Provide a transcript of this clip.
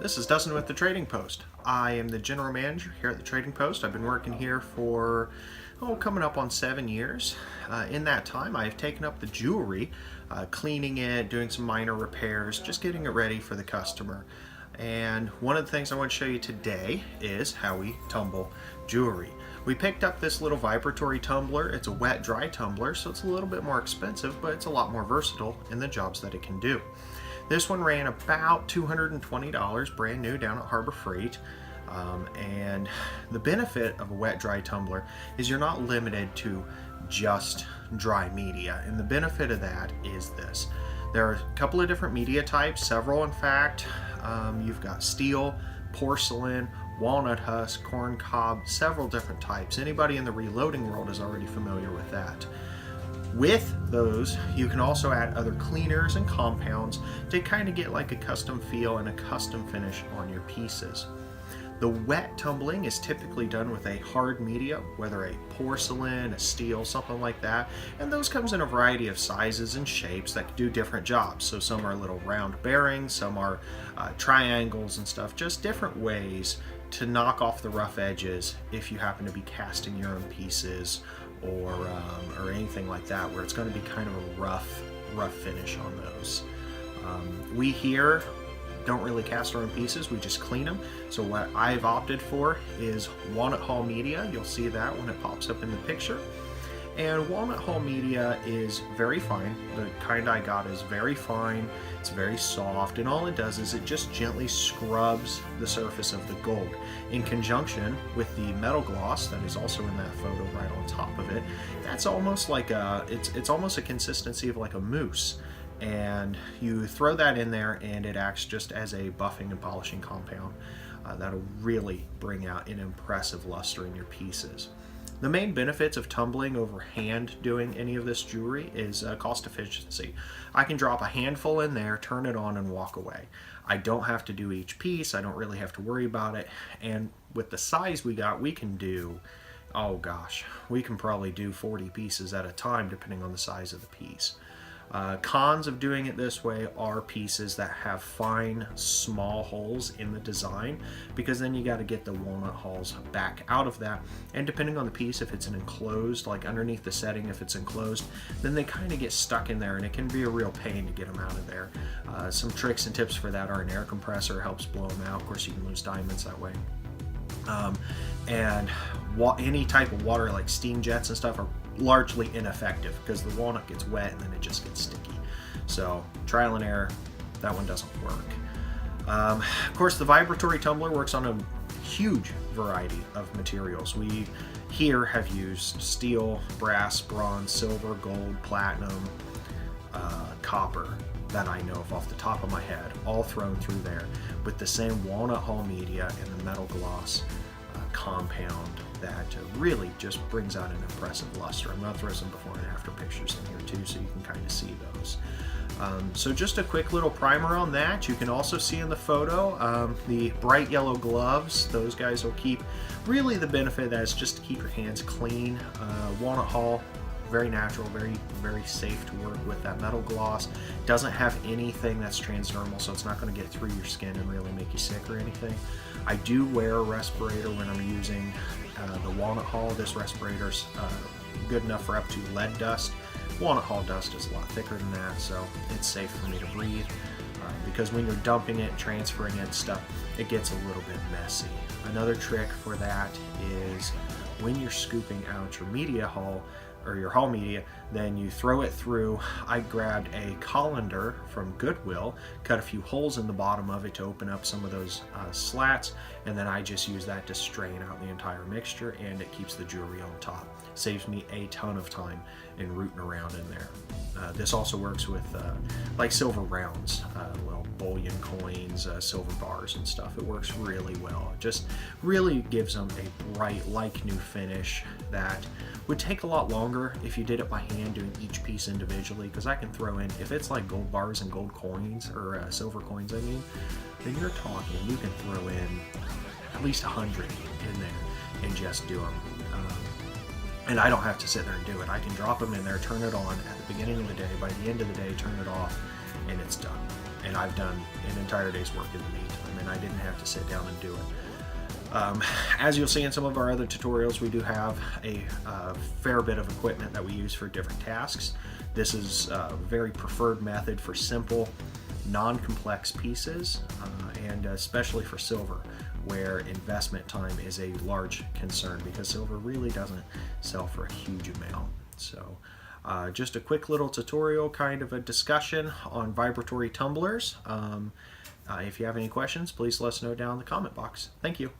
This is Dustin with the Trading Post. I am the general manager here at the Trading Post. I've been working here for, coming up on 7 years. In that time, I've taken up the jewelry, cleaning it, doing some minor repairs, just getting it ready for the customer. And one of the things I want to show you today is how we tumble jewelry. We picked up this little vibratory tumbler. It's a wet-dry tumbler, so it's a little bit more expensive, but it's a lot more versatile in the jobs that it can do. This one ran about $220, brand new, down at Harbor Freight. And the benefit of a wet-dry tumbler is you're not limited to just dry media. And the benefit of that is this. There are a couple of different media types, several in fact. You've got steel, porcelain, walnut husk, corn cob, several different types. Anybody in the reloading world is already familiar with that. With those, you can also add other cleaners and compounds to kind of get like a custom feel and a custom finish on your pieces. The wet tumbling is typically done with a hard media, whether a porcelain, a steel, something like that. And those comes in a variety of sizes and shapes that do different jobs. So some are little round bearings, some are triangles and stuff, just different ways to knock off the rough edges if you happen to be casting your own pieces or anything like that, where it's going to be kind of a rough finish on those. We here don't really cast our own pieces, we just clean them. So what I've opted for is walnut hull media. You'll see that when it pops up in the picture. And walnut hull media is very fine. The kind I got is very fine. It's very soft, and all it does is it just gently scrubs the surface of the gold in conjunction with the metal gloss that is also in that photo right on top of it. That's almost like it's almost a consistency of like a mousse. And you throw that in there and it acts just as a buffing and polishing compound. That'll really bring out an impressive luster in your pieces. The main benefits of tumbling over hand doing any of this jewelry is cost efficiency. I can drop a handful in there, turn it on, and walk away. I don't have to do each piece. I don't really have to worry about it. And with the size we got, we can do, oh gosh, we can probably do 40 pieces at a time depending on the size of the piece. Cons of doing it this way are pieces that have fine, small holes in the design, because then you got to get the walnut hulls back out of that. And depending on the piece, if it's an enclosed, like underneath the setting, if it's enclosed, then they kind of get stuck in there, and it can be a real pain to get them out of there. Some tricks and tips for that are an air compressor helps blow them out. Of course, you can lose diamonds that way. Any type of water like steam jets and stuff are largely ineffective because the walnut gets wet and then it just gets sticky. So trial and error, that one doesn't work. Of course, the vibratory tumbler works on a huge variety of materials. We here have used steel, brass, bronze, silver, gold, platinum, copper that I know of off the top of my head, all thrown through there with the same walnut hull media and the metal gloss compound that really just brings out an impressive luster. I'm going to throw some before and after pictures in here too so you can kind of see those. So just a quick little primer on that. You can also see in the photo the bright yellow gloves. Those guys will keep, really the benefit of that is just to keep your hands clean. Walnut hull, very natural, very safe to work with. That metal gloss doesn't have anything that's transdermal, so it's not going to get through your skin and really make you sick or anything. I do wear a respirator when I'm using the walnut hull. This respirator's good enough for up to lead dust. Walnut hull dust is a lot thicker than that, so it's safe for me to breathe. Because when you're dumping it, transferring it and stuff, it gets a little bit messy. Another trick for that is when you're scooping out your media hull, or your hull media, then you throw it through. I grabbed a colander from Goodwill, cut a few holes in the bottom of it to open up some of those slats, and then I just use that to strain out the entire mixture, and it keeps the jewelry on top. Saves me a ton of time in rooting around in there. This also works with like silver rounds, well, bullion coins, silver bars and stuff. It works really well. It just really gives them a bright, like new finish that would take a lot longer if you did it by hand doing each piece individually, because I can throw in, if it's like gold bars and gold coins, or silver coins I mean, then you're talking, you can throw in at least 100 in there and just do them. And I don't have to sit there and do it. I can drop them in there, turn it on at the beginning of the day, by the end of the day turn it off, and it's done. And I've done an entire day's work in the meantime, and I didn't have to sit down and do it. As you'll see in some of our other tutorials, we do have a fair bit of equipment that we use for different tasks. This is a very preferred method for simple, non-complex pieces, and especially for silver, where investment time is a large concern because silver really doesn't sell for a huge amount. So just a quick little tutorial, kind of a discussion on vibratory tumblers. If you have any questions, please let us know down in the comment box. Thank you.